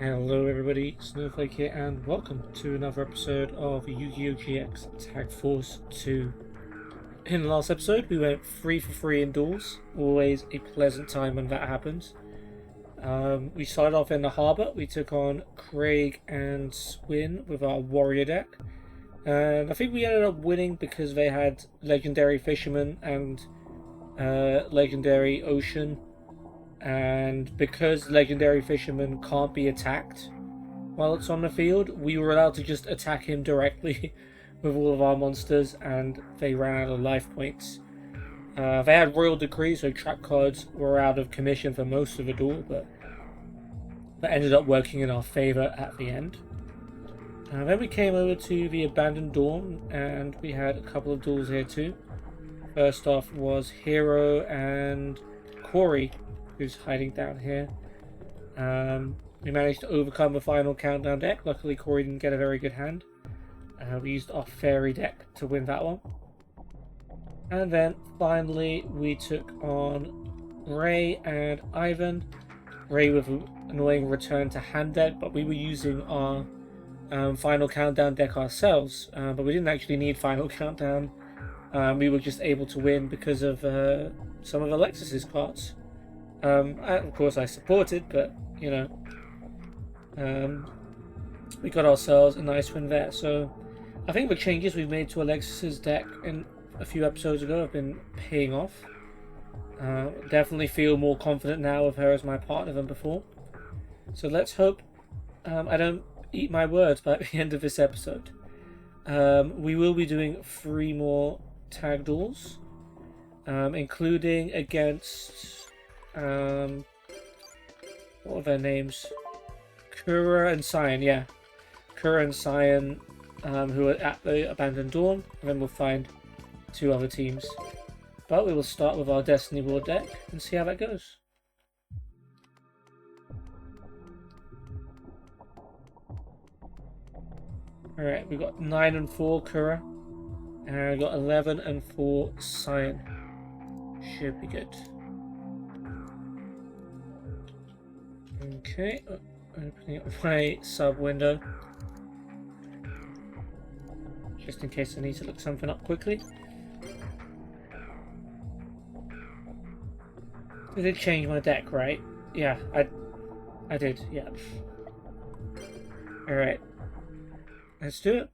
Hello everybody, Snowflake here and welcome to another episode of Yu-Gi-Oh! GX Tag Force 2. In the last episode we went 3 for 3 in duels, always a pleasant time when that happens. We started off in the harbour, we took on Craig and Swin with our warrior deck. And I think we ended up winning because they had Legendary Fisherman and Legendary Ocean. And because Legendary Fisherman can't be attacked while it's on the field, we were allowed to just attack him directly with all of our monsters, and they ran out of life points. They had Royal Decree, so trap cards were out of commission for most of the duel, but that ended up working in our favour at the end. Then we came over to the Abandoned Dawn, and we had a couple of duels here too. First off was Hero and Corey, who's hiding down here. We managed to overcome the final countdown deck. Luckily, Corey didn't get a very good hand. We used our fairy deck to win that one. And then finally, we took on Ray and Ivan. Ray with an annoying return to hand deck, but we were using our final countdown deck ourselves. But we didn't actually need final countdown. We were just able to win because of some of Alexis's cards. Of course I supported, but you know, we got ourselves a nice win there. So I think the changes we've made to Alexis's deck in a few episodes ago have been paying off. Definitely feel more confident now with her as my partner than before. So let's hope I don't eat my words by the end of this episode. We will be doing 3 more tag duels, including against what are their names? Kura and Cyan, yeah. Kura and Cyan, who are at the Abandoned Dawn, and then we'll find 2 other teams. But we will start with our Destiny War deck and see how that goes. Alright, we got 9 and 4 Kura, and we got 11 and 4 Cyan. Should be good. Okay, opening up my sub window, just in case I need to look something up quickly. I did change my deck, right? Yeah, I did, yeah. Alright, let's do it.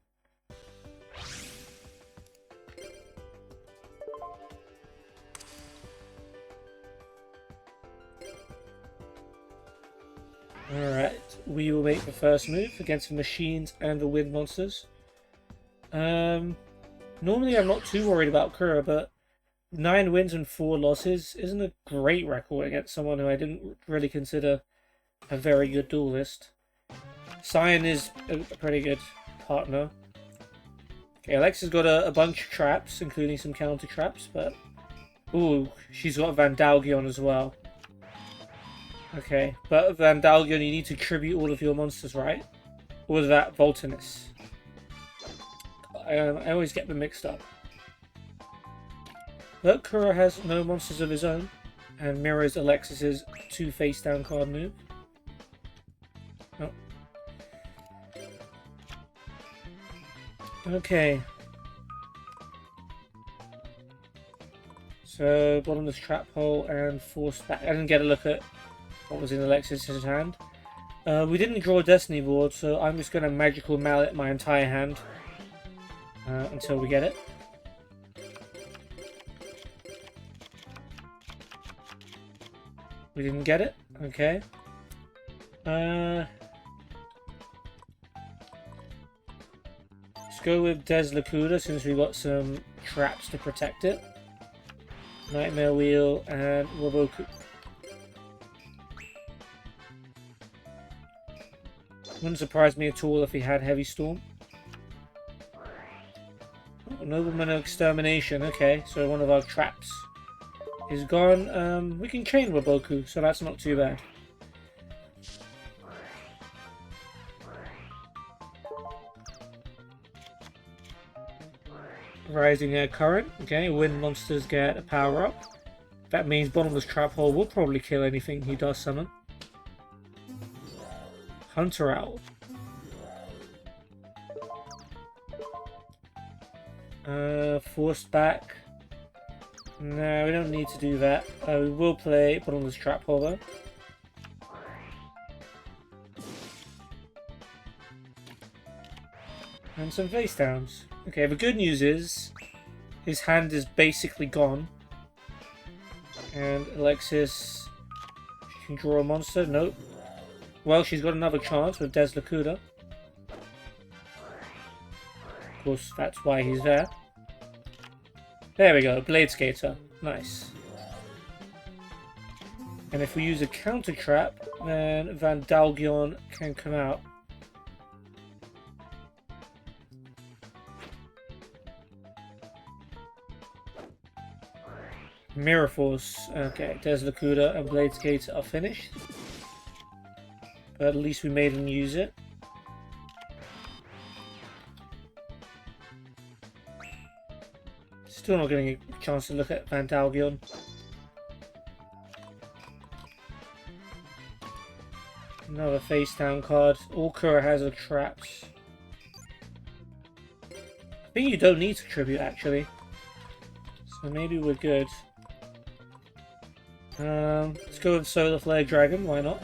Alright, we will make the first move against the machines and the wind monsters. Normally I'm not too worried about Kura, but 9 wins and 4 losses isn't a great record against someone who I didn't really consider a very good duelist. Cyan is a pretty good partner. Okay, Alexa's got a bunch of traps, including some counter traps, but... Ooh, she's got Vandalgion as well. Okay, but Vandalgion, you need to tribute all of your monsters, right? Or was that Voltinus? I always get them mixed up. But Kura has no monsters of his own, and mirrors Alexis's 2 face-down card move. Oh. Okay. So, bottomless trap hole and force back. I didn't get a look at what was in Alexis's hand. We didn't draw a Destiny board, so I'm just going to Magical Mallet my entire hand until we get it. We didn't get it? Okay. Let's go with Des Lacuda since we got some traps to protect it. Nightmare Wheel and Roboku. Wouldn't surprise me at all if he had Heavy Storm. Oh, Nobleman of Extermination. Okay, so one of our traps is gone. We can chain Roboku, so that's not too bad. Rising Air Current. Okay, wind monsters get a power up. That means Bottomless Trap Hole will probably kill anything he does summon. Hunter Owl. Force back. No, we don't need to do that. We will put on this trap hole though. And some face downs. Okay, the good news is his hand is basically gone. And Alexis, she can draw a monster. Nope. Well, she's got another chance with Des Lacuda. Of course, that's why he's there. There we go, Blade Skater. Nice. And if we use a counter trap, then Vandalgion can come out. Mirror Force. Okay, Des Lacuda and Blade Skater are finished. But at least we made him use it. Still not getting a chance to look at Vandalgion. Another face down card. All Kura has are traps. I think you don't need to tribute actually. So maybe we're good. Let's go with Solar Flare Dragon, why not?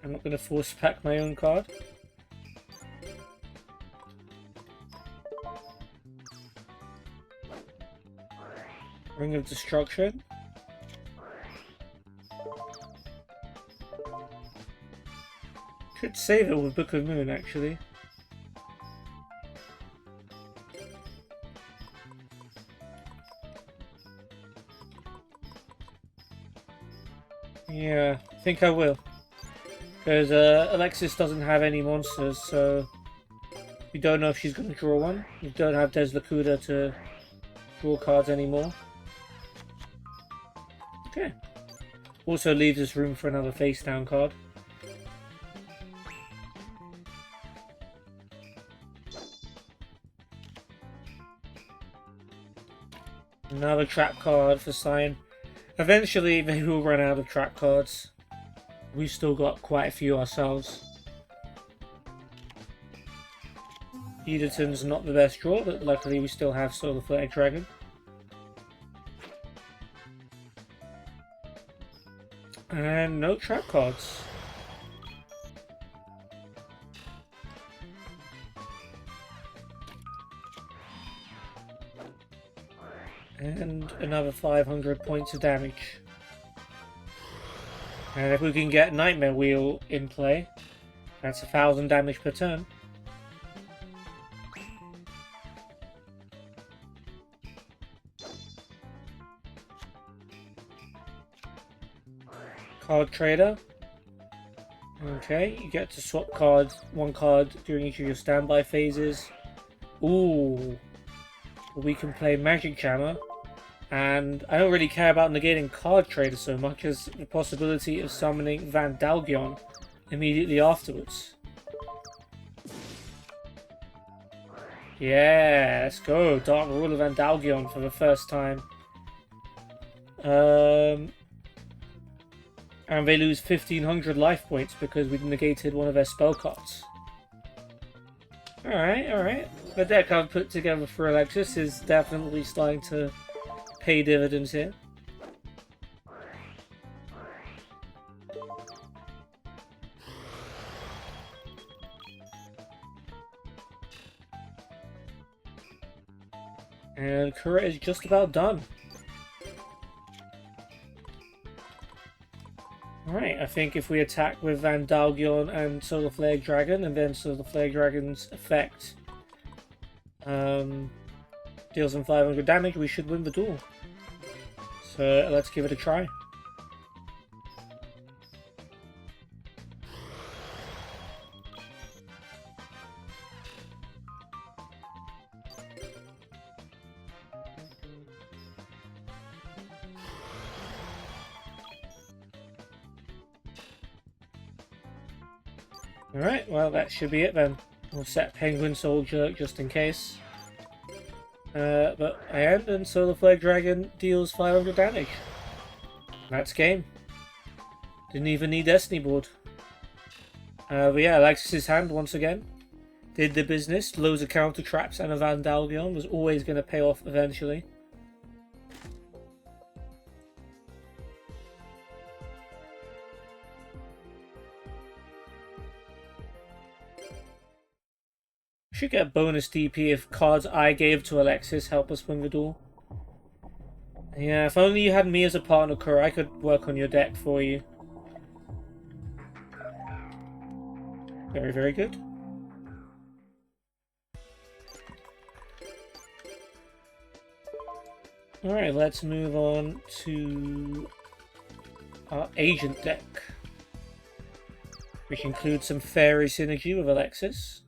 I'm not going to force pack my own card. Ring of Destruction. Could save it with Book of Moon, actually. Yeah, I think I will. Because Alexis doesn't have any monsters, so we don't know if she's going to draw one. We don't have Des Lacuda to draw cards anymore. Okay. Also leaves us room for another face down card. Another trap card for Cyan. Eventually they will run out of trap cards. We've still got quite a few ourselves. Edaton's not the best draw, but luckily we still have Solar Flare Dragon. And no trap cards. And another 500 points of damage. And if we can get Nightmare Wheel in play, that's 1000 damage per turn. Card Trader. Okay, you get to swap one card during each of your standby phases. Ooh. We can play Magic Jammer. And I don't really care about negating Card Trader so much as the possibility of summoning Vandalgion immediately afterwards. Yeah, let's go. Dark Ruler Vandalgion for the first time. And they lose 1500 life points because we negated one of their spell cards. Alright, alright. The deck I've put together for Alexis is definitely starting to pay dividends here. And Kura is just about done. Alright, I think if we attack with Vandalgion and Solar Flare Dragon, and then Solar Flare Dragon's effect deals them 500 damage, we should win the duel. So let's give it a try. Alright, well that should be it then. We'll set Penguin Soldier just in case. But I end and Solar Flare Dragon deals 500 damage. That's game. Didn't even need Destiny board. But yeah, Alexis's hand once again did the business. Loads of counter traps and a Vandalbion was always going to pay off eventually. Should get bonus DP if cards I gave to Alexis help us win the duel. Yeah, if only you had me as a partner, Kura, I could work on your deck for you. Very, very good. Alright, let's move on to our agent deck, which includes some fairy synergy with Alexis.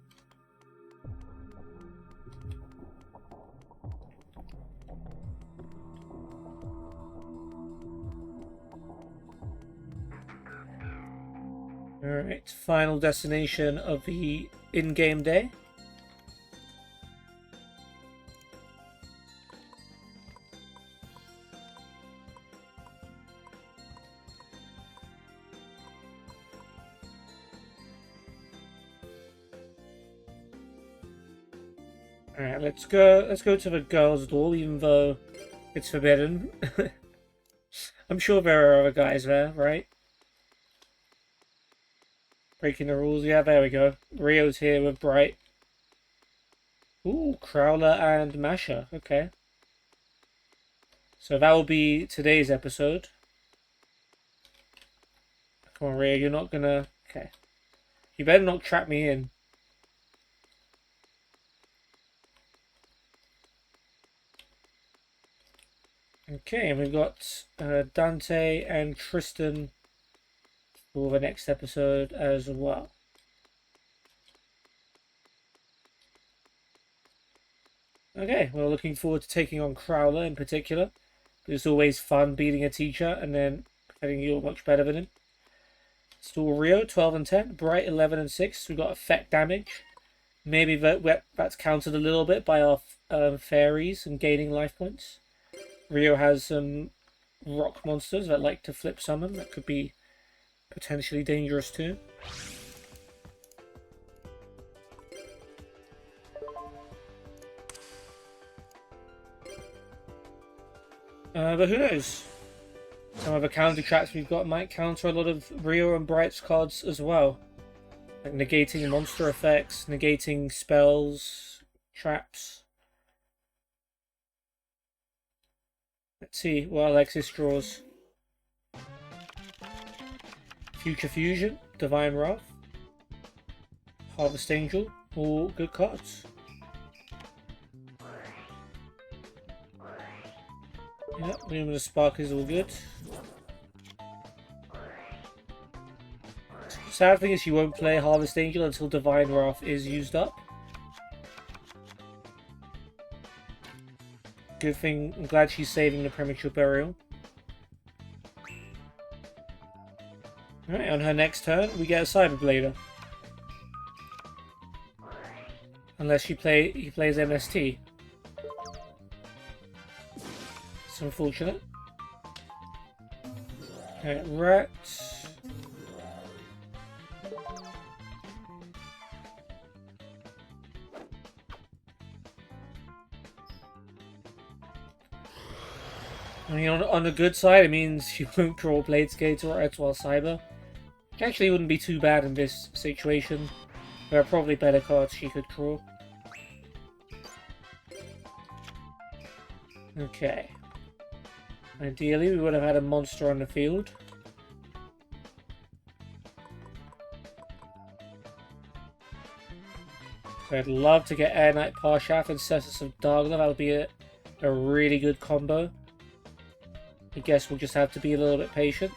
Alright, final destination of the in-game day. Alright, let's go to the girls' duel, even though it's forbidden. I'm sure there are other guys there, right? Breaking the rules. Yeah, there we go. Rio's here with Bright. Ooh, Crowler and Masha. Okay. So that will be today's episode. Come on, Rio, you're not gonna... Okay. You better not trap me in. Okay, and we've got Dante and Tristan for the next episode as well. Okay, well, looking forward to taking on Crowler in particular. It's always fun beating a teacher and then having you much better than him. Still Rio, 12 and 10. Bright, 11 and 6. We've got effect damage. Maybe that's countered a little bit by our fairies and gaining life points. Rio has some rock monsters that like to flip summon. That could be potentially dangerous too. But who knows? Some of the counter traps we've got might counter a lot of Rio and Bright's cards as well. Like negating monster effects, negating spells, traps. Let's see what Alexis draws. Future Fusion, Divine Wrath, Harvest Angel, all good cards. Yep, Luminous Spark is all good. Sad thing is she won't play Harvest Angel until Divine Wrath is used up. Good thing, I'm glad she's saving the Premature Burial. Alright, on her next turn, we get a Cyberblader. Unless he plays MST. It's unfortunate. Alright, Rat. I mean, on the good side, it means you won't draw Blade Skater or Etoile Cyber. Which actually wouldn't be too bad in this situation. There are probably better cards she could draw. Okay. Ideally, we would have had a monster on the field. So I'd love to get Air Knight Parshath and Cestus of Dargla. That would be a really good combo. I guess we'll just have to be a little bit patient.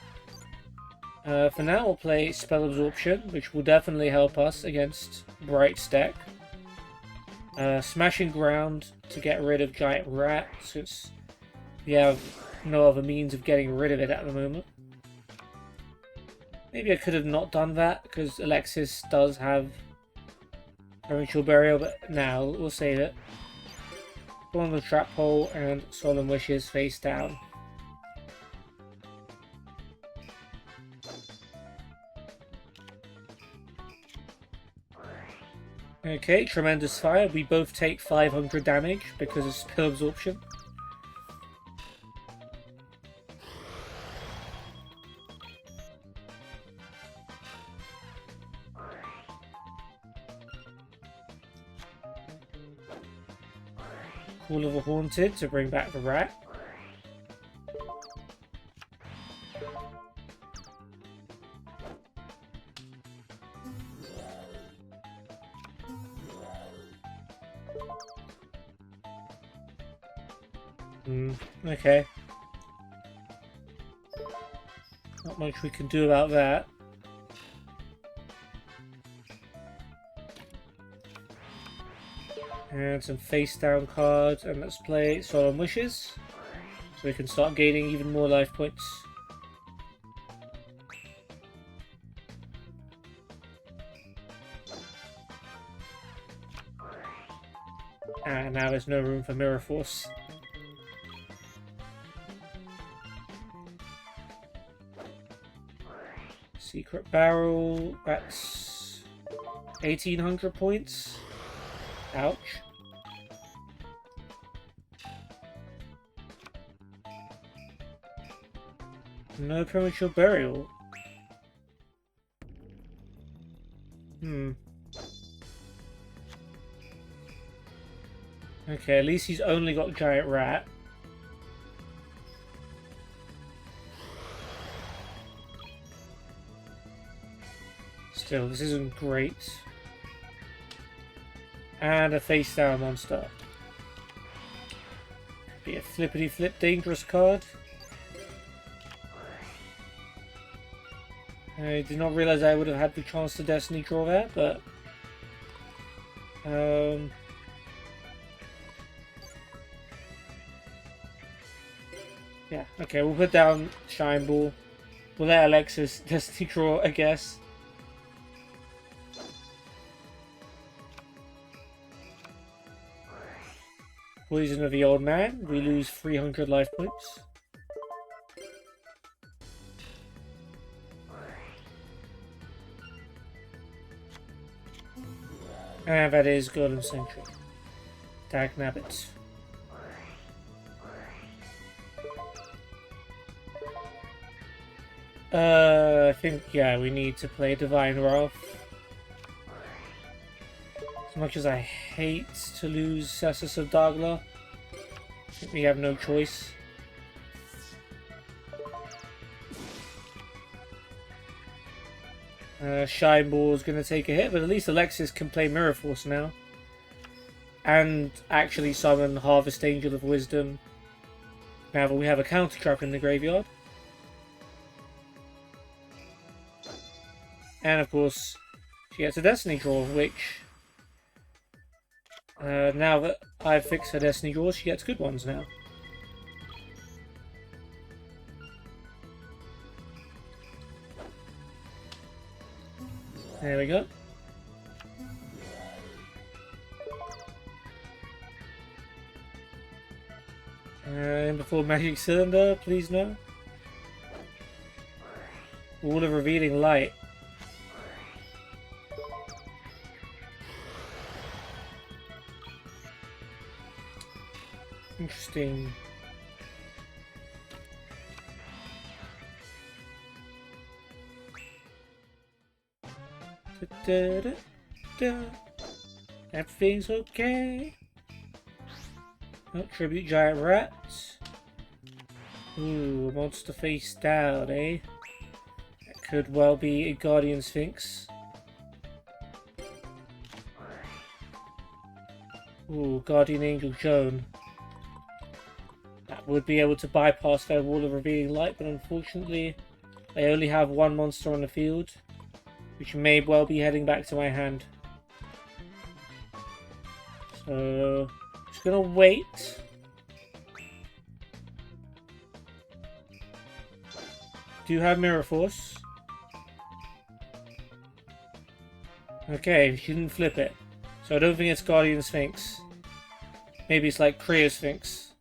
For now, we'll play Spell Absorption, which will definitely help us against Bright's deck. Smashing Ground to get rid of Giant Rat, since we have no other means of getting rid of it at the moment. Maybe I could have not done that, because Alexis does have Premature Burial, but now we'll save it. Go on the Trap Hole and Solemn Wishes face down. Okay, tremendous fire. We both take 500 damage because of spill absorption. Call of a Haunted to bring back the rat. Okay. Not much we can do about that. And some face down cards, and let's play Solemn Wishes, so we can start gaining even more life points. And now there's no room for Mirror Force. Secret Barrel, that's 1800 points. Ouch. No premature burial. Okay, at least he's only got Giant Rat. Still, this isn't great. And a face down monster. Be a flippity flip dangerous card. I did not realize I would have had the chance to Destiny draw that, but yeah, okay, we'll put down Shine Ball. We'll let Alexis Destiny draw, I guess. Poison of the Old Man. We lose 300 life points. And that is Golden Sentry. Dag Nabbit. I think, yeah, we need to play Divine Wrath. As much as I hate to lose Cessus of Dagla, I think we have no choice. Shine Ball is going to take a hit, but at least Alexis can play Mirror Force now. And actually summon Harvest Angel of Wisdom now that we have a counter trap in the graveyard. And of course, she gets a Destiny draw, which now that I've fixed her Destiny draws, she gets good ones now. There we go. And before Magic Cylinder, please no. Wall of Revealing Light. Interesting. Da, da, da. Everything's okay. Oh, Tribute Giant Rat. Ooh, a monster face down, eh? That could well be a Guardian Sphinx. Ooh, Guardian Angel Joan. That would be able to bypass their Wall of Revealing Light, but unfortunately, they only have one monster on the field, which may well be heading back to my hand. So, just gonna wait. Do have Mirror Force. Okay, she didn't flip it. So I don't think it's Guardian Sphinx. Maybe it's like Creo Sphinx.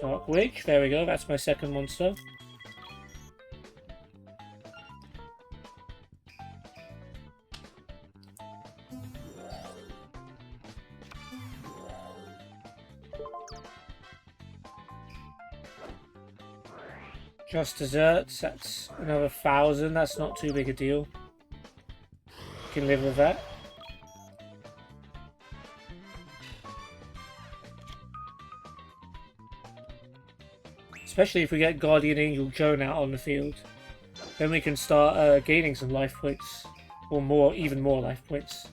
Dark Witch, there we go, that's my second monster. Just desserts, that's another 1,000. That's not too big a deal. Can live with that. Especially if we get Guardian Angel Joan out on the field. Then we can start gaining some life points. Or more, even more life points.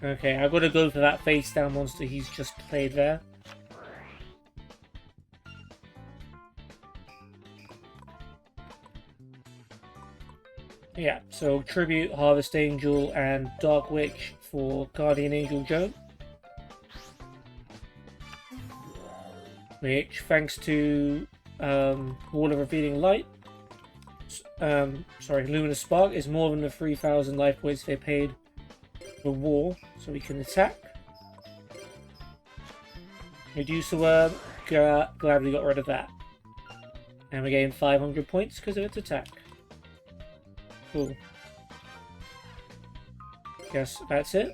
Okay, I've got to go for that face down monster he's just played there. Yeah, so Tribute, Harvest Angel, and Dark Witch for Guardian Angel Joan. Which, thanks to Wall of Revealing Light, Luminous Spark is more than the 3,000 life points they paid for War, so we can attack. Reduce the Worm, glad we got rid of that. And we gain 500 points because of its attack. Cool. Guess that's it.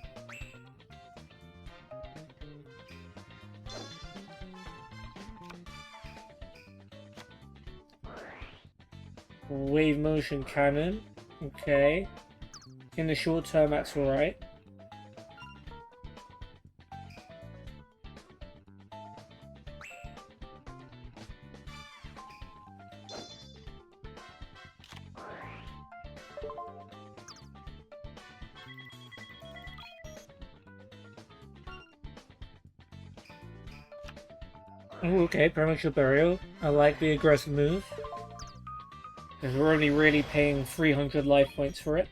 Wave motion cannon. Okay. In the short term, that's alright. Ooh, okay, Premature Burial. I like the aggressive move. Because we're only really paying 300 life points for it.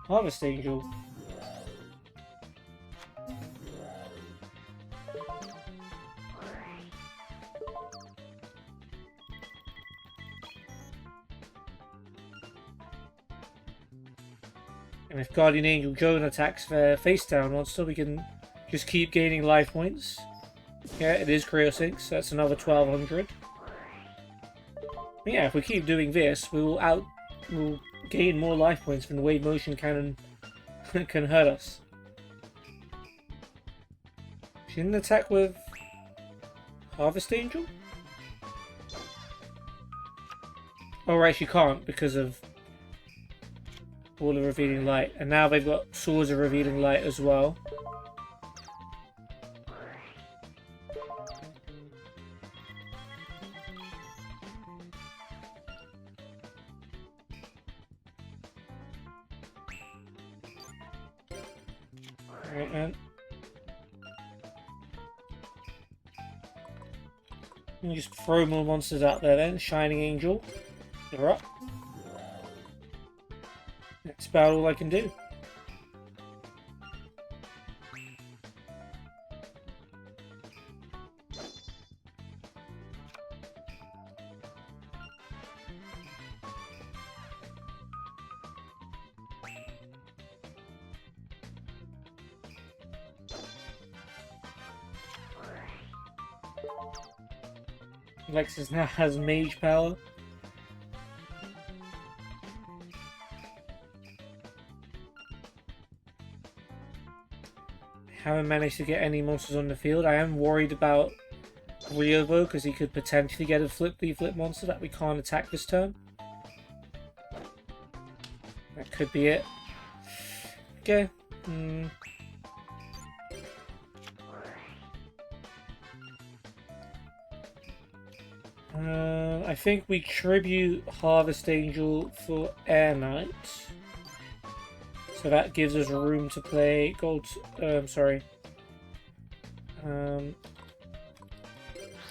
Harvest Angel. And if Guardian Angel Joan attacks their face down monster, we can just keep gaining life points. Yeah, it is Creo 6, so that's another 1,200. But yeah, if we keep doing this, we'll gain more life points than the Wave Motion Cannon can hurt us. She didn't attack with Harvest Angel? Oh right, she can't because of Wall of Revealing Light. And now they've got Swords of Revealing Light as well. Alright, man. You can just throw more monsters out there then. Shining Angel, you're up. That's about all I can do. Lexus now has mage power. Haven't managed to get any monsters on the field. I am worried about Rio though, because he could potentially get a flip monster that we can't attack this turn. That could be it. Okay. I think we tribute Harvest Angel for Air Knight. So that gives us room to play Gold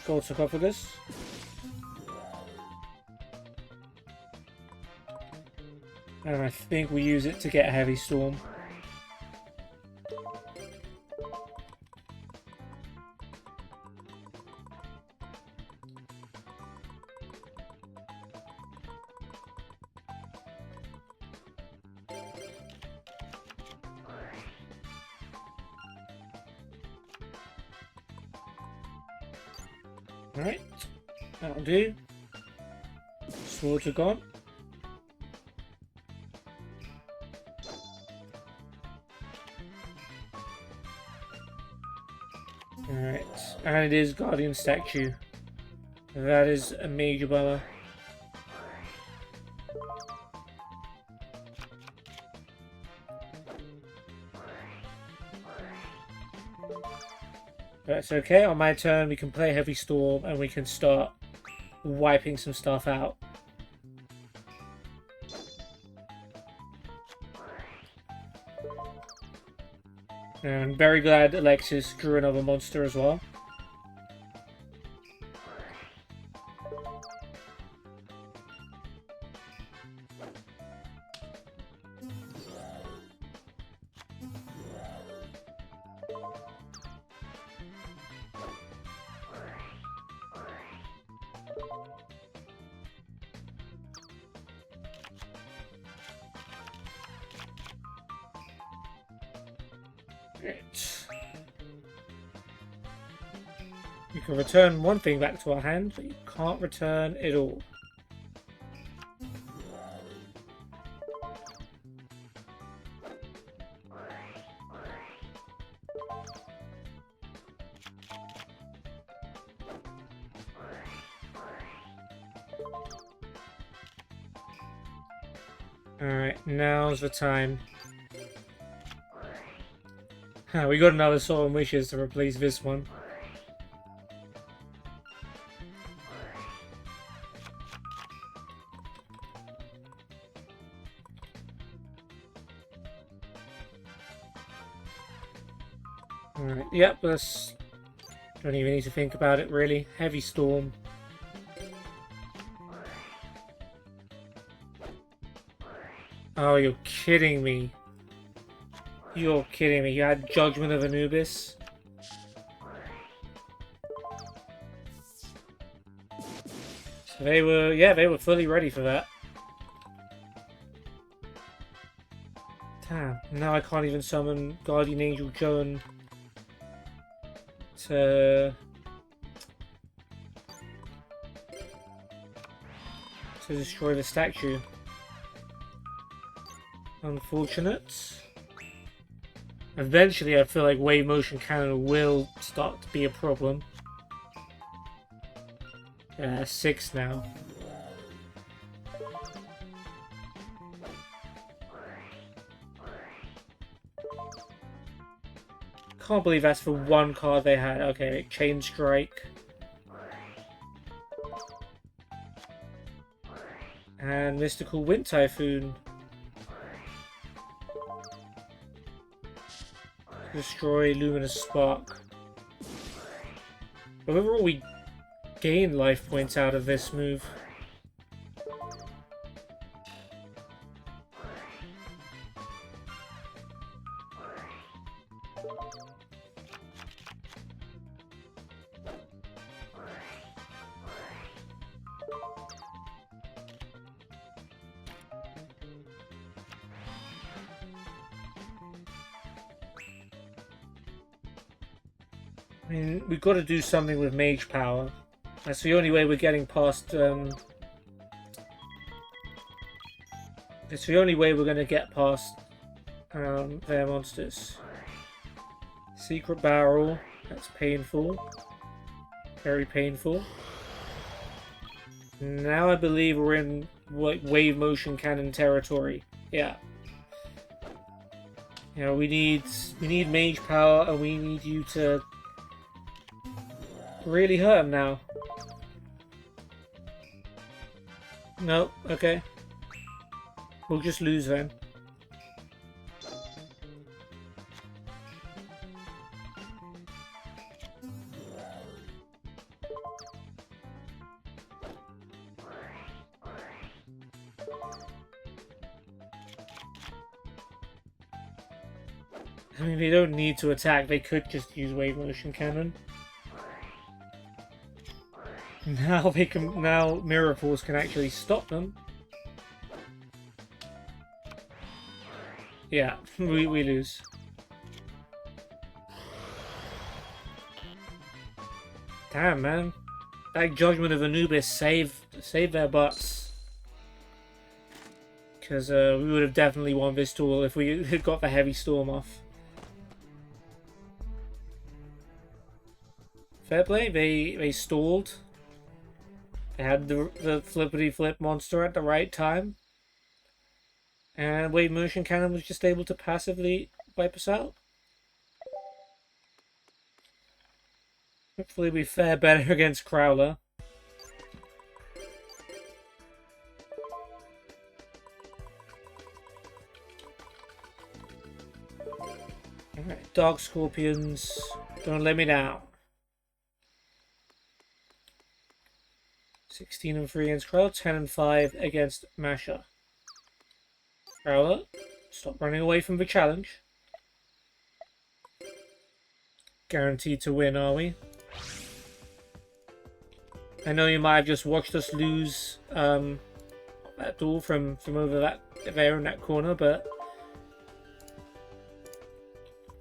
Sarcophagus. And I think we use it to get a Heavy Storm. Alright, that'll do. Swords are gone. Alright, And it is Guardian Statue. That is a major bummer. That's okay. On my turn, we can play Heavy Storm and we can start wiping some stuff out. And very glad Alexis drew another monster as well. Right. You can return one thing back to our hand, but you can't return it all. Alright, now's the time. We got another Solemn Wishes to replace this one. Alright, yep, that's... Don't even need to think about it, really. Heavy Storm. Oh, you're kidding me. You're kidding me. You had Judgment of Anubis? So they were, yeah, they were fully ready for that. Damn, now I can't even summon Guardian Angel Joan to destroy the statue. Unfortunate. Eventually, I feel like wave motion cannon will start to be a problem. 6 now. Can't believe that's for one card they had. Okay, Chain Strike. And Mystical Wind Typhoon. Destroy Luminous Spark. But overall, we gain life points out of this move. I mean, we've got to do something with Mage Power. That's the only way we're getting past... It's the only way we're going to get past their monsters. Secret Barrel. That's painful. Very painful. Now I believe we're in wave motion cannon territory. Yeah. You know, we need Mage Power, and we need you to really hurt him now. No, okay. We'll just lose then. I mean, they don't need to attack, they could just use wave motion cannon. Now they can. Now Mirror Force can actually stop them. Yeah, we lose. Damn, man, that Judgment of Anubis saved their butts. Because we would have definitely won this duel if we had got the Heavy Storm off. Fair play. They stalled. They had the flippity flip monster at the right time. And Wave Motion Cannon was just able to passively wipe us out. Hopefully we fare better against Crowler. Alright, Dark Scorpions, don't let me down. 16-3 against Crowler, 10-5 against Masher. Crowler, stop running away from the challenge. Guaranteed to win, are we? I know you might have just watched us lose that duel from over there in that corner, but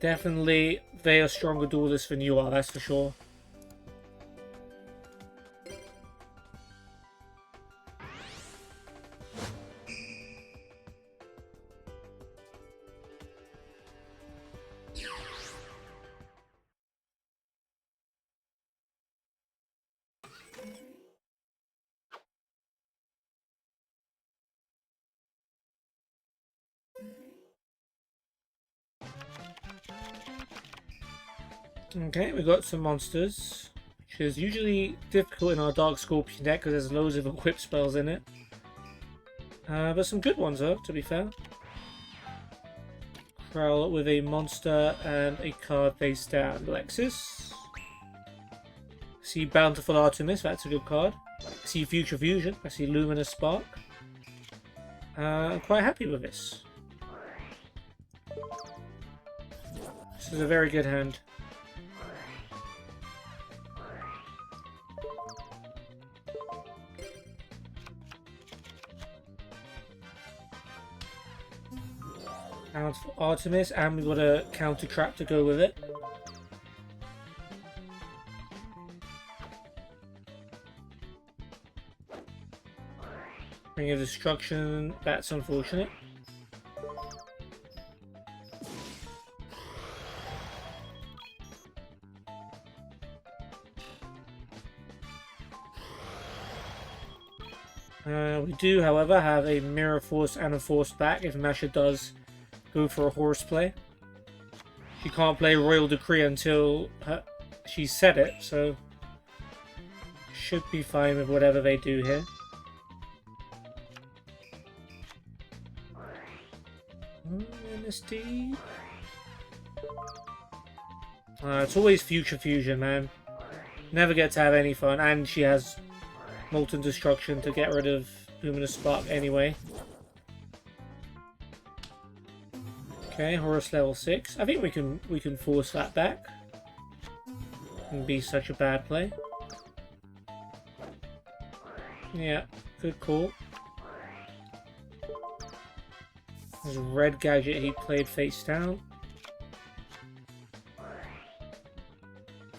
definitely they are stronger duelists than you are, that's for sure. Okay, we got some monsters, which is usually difficult in our Dark Scorpion deck because there's loads of equip spells in it. But some good ones though, to be fair. Prowl with a monster and a card face down. Lexus. See Bountiful Artemis, that's a good card. See Future Fusion, I see Luminous Spark. I'm quite happy with this. This is a very good hand. Count for Artemis, and we've got a counter trap to go with it. Ring of Destruction, that's unfortunate. We do, however, have a Mirror Force and a Force back if Masha does go for a horseplay. She can't play Royal Decree until she said it, so should be fine with whatever they do here. MSD. It's always Future Fusion, man. Never get to have any fun, and she has Molten Destruction to get rid of Luminous Spark anyway. Okay, Horus level 6. I think we can force that back. Wouldn't be such a bad play. Yeah, good call. There's a red gadget he played face down.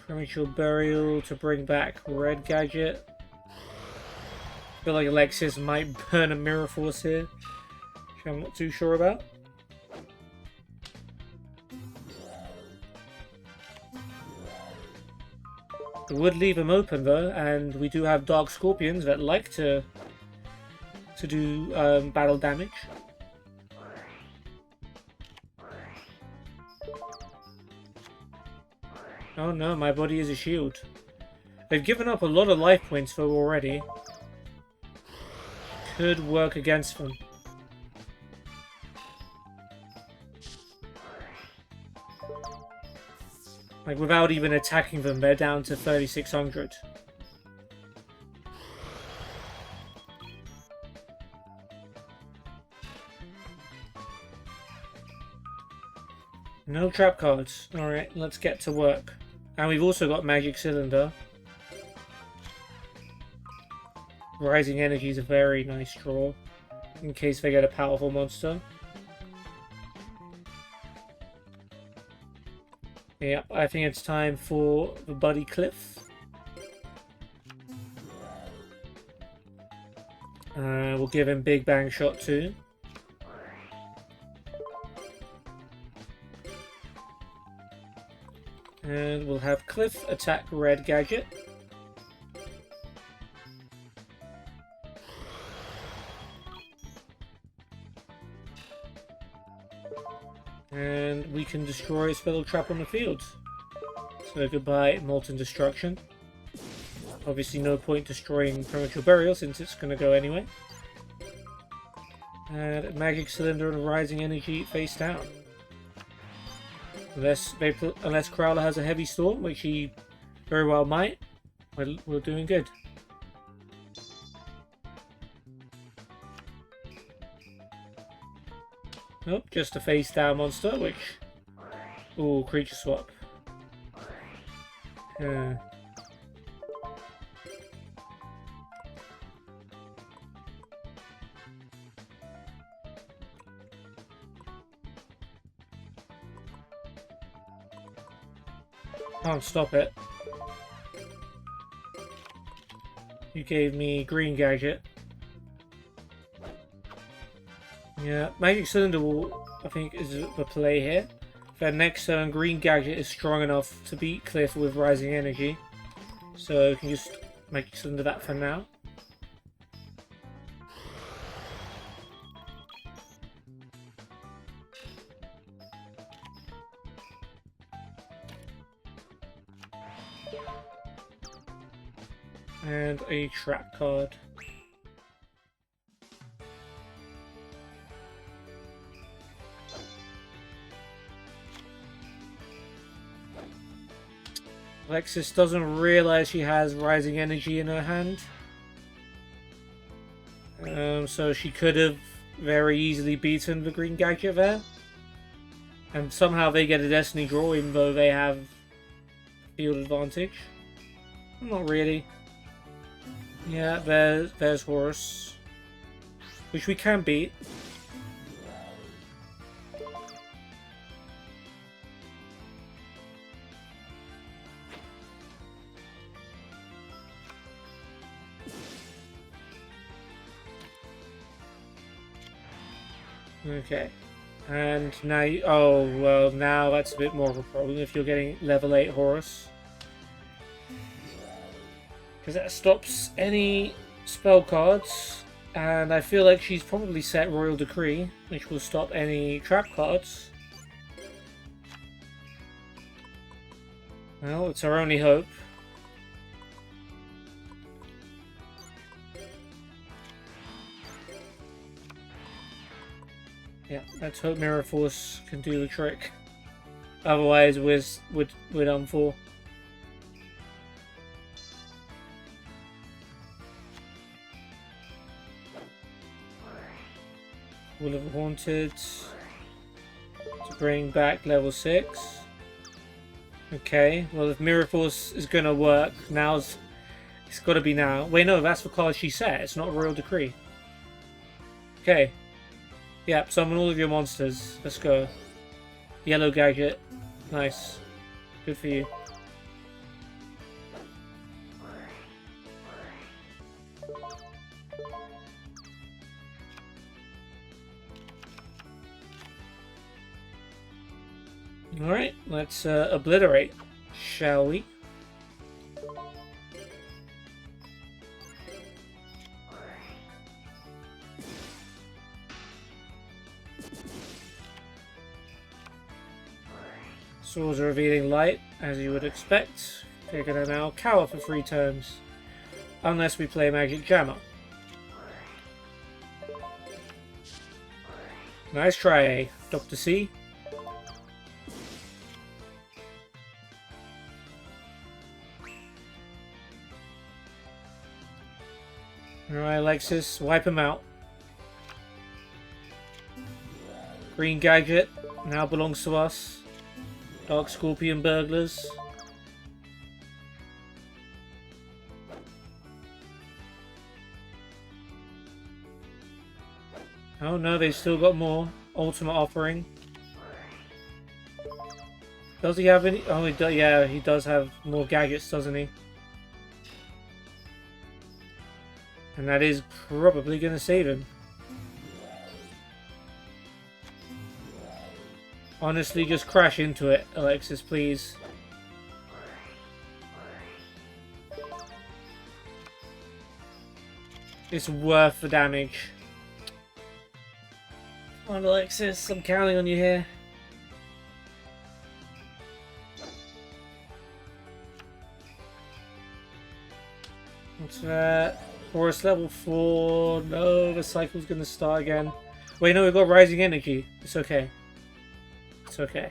Premature Burial to bring back red gadget. I feel like Alexis might burn a Mirror Force here, which I'm not too sure about. It would leave him open though, and we do have Dark Scorpions that like to do battle damage. Oh no, my body is a shield. They've given up a lot of life points though already. Could work against them. Like, without even attacking them, they're down to 3,600. No trap cards. Alright, let's get to work. And we've also got Magic Cylinder. Rising Energy is a very nice draw, in case they get a powerful monster. Yep, I think it's time for the Buddy Cliff. We'll give him Big Bang Shot too. And we'll have Cliff attack red gadget. And we can destroy a spell trap on the field. So goodbye, Molten Destruction. Obviously no point destroying Premature Burial since it's going to go anyway. And Magic Cylinder and Rising Energy face down. Unless Crowler has a Heavy Storm, which he very well might, we're doing good. Nope, just a face down monster, which... Ooh, creature swap. Yeah. Can't stop it. You gave me green gadget. Yeah, Magic Cylinder will, I think, is the play here. Then next turn, green gadget is strong enough to beat Cliff with Rising Energy. So you can just Magic Cylinder that for now. And a trap card. Alexis doesn't realize she has Rising Energy in her hand. So she could have very easily beaten the green gadget there. And somehow they get a Destiny draw even though they have field advantage. Not really. Yeah, there's Horus. Which we can beat. Okay. And now you, oh, well, now that's a bit more of a problem if you're getting level 8 Horus. Because that stops any spell cards, and I feel like she's probably set Royal Decree, which will stop any trap cards. Well, it's our only hope. Yeah, let's hope Mirror Force can do the trick. Otherwise, we're done for. Will of Haunted to bring back level 6. Okay, well if Mirror Force is gonna work, it's gotta be now. Wait, no, that's the card she set. It's not a Royal Decree. Okay. Yep, summon all of your monsters. Let's go. Yellow gadget. Nice. Good for you. Alright, let's obliterate, shall we? Swords are revealing light, as you would expect. They're gonna now cower for 3 turns. Unless we play Magic Jammer. Nice try, Dr. C. Alright, Alexis, wipe him out. Green gadget now belongs to us. Dark Scorpion Burglars. Oh no, they've still got more. Ultimate Offering. Does he have any? Oh, yeah, he does have more gadgets, doesn't he? And that is probably going to save him. Honestly, just crash into it, Alexis, please. It's worth the damage. Come on, Alexis, I'm counting on you here. What's that? Forest level 4. No, the cycle's gonna start again. Wait, no, we've got rising energy. It's okay. It's okay.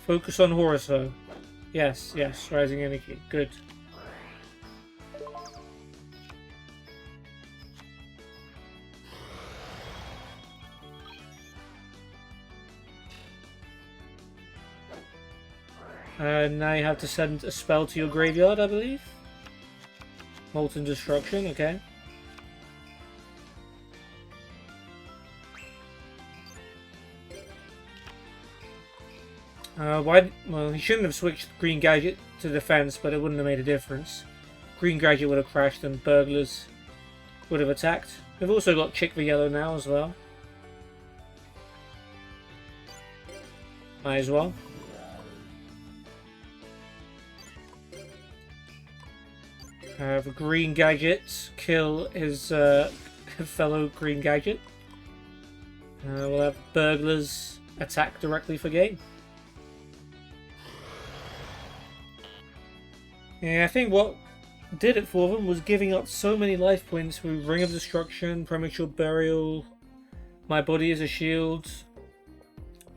Focus on Horus, though. Yes, yes, rising energy. Good. Now you have to send a spell to your graveyard, I believe. Molten Destruction, okay. Why? Well, he shouldn't have switched Green Gadget to defense, but it wouldn't have made a difference. Green Gadget would have crashed and Burglars would have attacked. We've also got Chick the Yellow now as well. Might as well. The Green Gadget kill his fellow Green Gadget. We'll have Burglars attack directly for game. Yeah, I think what did it for them was giving up so many life points through Ring of Destruction, Premature Burial, My Body is a Shield.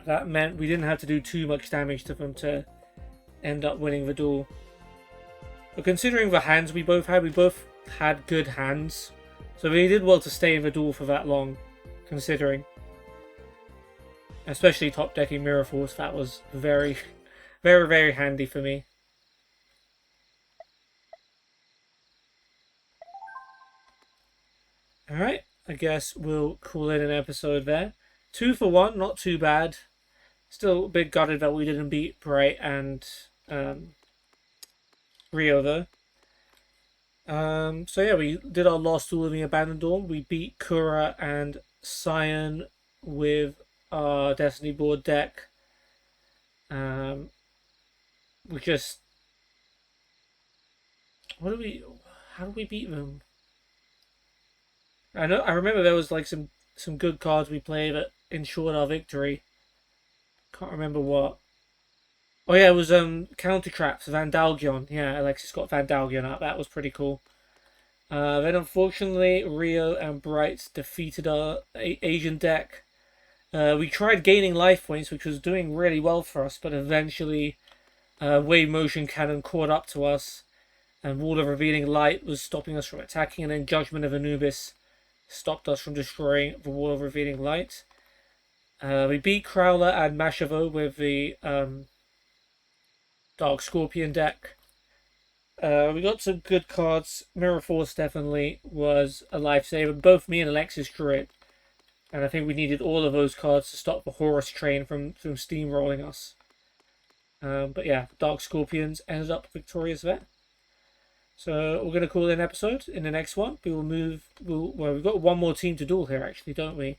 That meant we didn't have to do too much damage to them to end up winning the duel. But considering the hands we both had good hands. So they did well to stay in the duel for that long, considering. Especially top decking Mirror Force, that was very, very, very handy for me. Alright, I guess we'll call it an episode there. 2 for 1, not too bad. Still a bit gutted that we didn't beat Bright and Rio though. So yeah, we did our last duel in the Abandoned Dawn. We beat Kura and Cyan with our Destiny board deck. We just... How do we beat them? I remember there was like some good cards we played that ensured our victory. Can't remember what. Oh yeah, it was Counter Traps, Vandalgion. Yeah, Alexis got Vandalgion out. That was pretty cool. Then unfortunately, Rio and Bright defeated our Asian deck. We tried gaining life points, which was doing really well for us, but eventually Wave Motion Cannon caught up to us, and Wall of Revealing Light was stopping us from attacking, and then Judgment of Anubis stopped us from destroying the Wall of Revealing Light. We beat Crowler and Mashavo with the Dark Scorpion deck. We got some good cards. Mirror Force definitely was a lifesaver. Both me and Alexis drew it. And I think we needed all of those cards to stop the Horus train from steamrolling us. But yeah, Dark Scorpions ended up victorious there. So we're going to call it an episode. In the next one, we will move... Well, we've got one more team to duel here, actually, don't we?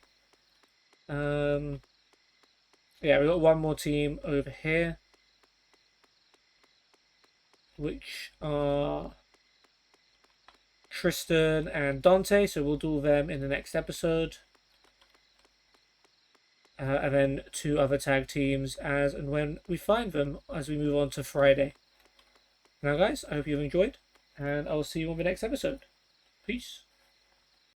Yeah, we've got one more team over here, which are Tristan and Dante, so we'll duel them in the next episode. And then 2 other tag teams as and when we find them as we move on to Friday. Now guys, I hope you've enjoyed, and I'll see you on the next episode. Peace.